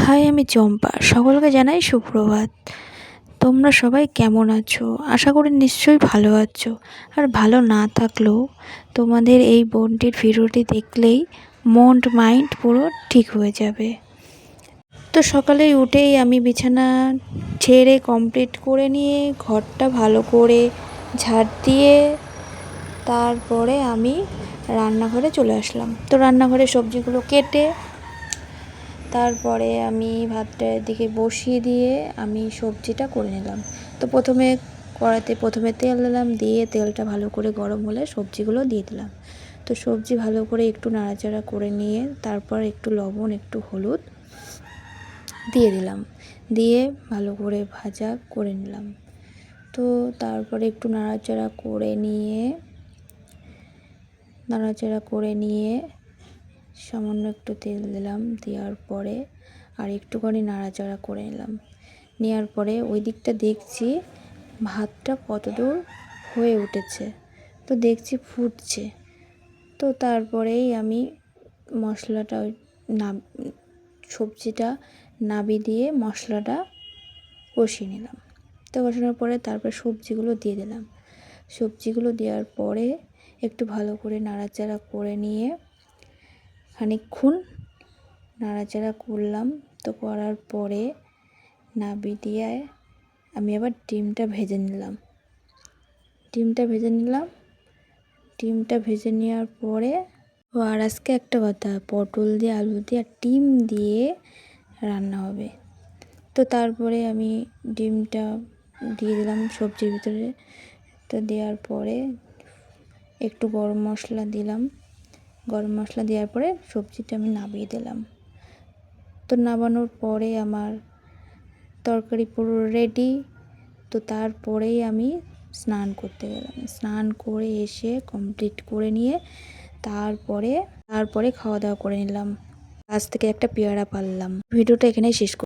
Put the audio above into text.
High, আমি চম্পা। সকলকে জানাই সুপ্রভাত। তোমরা সবাই কেমন আছো? আশা করি নিশ্চয়ই ভালো আছো। আর ভালো না থাকলেও তোমাদের এই বোনটির ভিডিওটি দেখলেই মন মাইন্ড পুরো ঠিক হয়ে যাবে। তো সকালে উঠেই আমি বিছানা ছেড়ে কমপ্লিট করে নিয়ে ঘরটা ভালো করে ঝাড় দিয়ে তারপরে আমি রান্নাঘরে চলে আসলাম। তো রান্নাঘরে সবজিগুলো কেটে তারপরে আমি ভাতটা দিকে বসিয়ে দিয়ে আমি সবজিটা করে নিলাম। তো প্রথমে তেল দিলাম, দিয়ে তেলটা ভালো করে গরম হলে সবজিগুলো দিয়ে দিলাম। তো সবজি ভালো করে একটু নাড়াচাড়া করে নিয়ে তারপর একটু লবণ, একটু হলুদ দিয়ে দিলাম, দিয়ে ভালো করে ভাজা করে নিলাম। তো তারপরে একটু নাড়াচাড়া করে নিয়ে সামান্য একটু তেল দিলাম, দেওয়ার পরে আর একটুখানি নাড়াচাড়া করে নিলাম। নেওয়ার পরে ওই দিকটা দেখছি ভাতটা কতদূর হয়ে উঠেছে। তো দেখছি ফুটছে। তো তারপরেই আমি মশলাটা সবজিটা নাবি দিয়ে মশলাটা কষিয়ে নিলাম। তো কষানোর পরে তারপর সবজিগুলো দিয়ে দিলাম। সবজিগুলো দেওয়ার পরে একটু ভালো করে নাড়াচাড়া করে নিয়ে খানিকক্ষণ নাড়াচাড়া করলাম। তো করার পরে নাবি দিয়ে আমি আবার ডিমটা ভেজে নিলাম। ডিমটা ভেজে নেওয়ার পরে আর আজকে একটা কথা, পটল দিয়ে, আলু দিয়ে আর ডিম দিয়ে রান্না হবে। তো তারপরে আমি ডিমটা দিয়ে দিলাম সবজির ভিতরে। তো দেওয়ার পরে একটু গরম মশলা দিলাম। গরম মশলা দেওয়ার পরে সবজিটা আমি নামিয়ে দিলাম। তো নামানোর পরে আমার তরকারি পুরো রেডি। তো তারপরেই আমি স্নান করতে গেলাম। স্নান করে এসে কমপ্লিট করে নিয়ে তারপরে খাওয়া দাওয়া করে নিলাম। গাছ থেকে একটা পেয়ারা পারলাম। ভিডিওটা এখানেই শেষ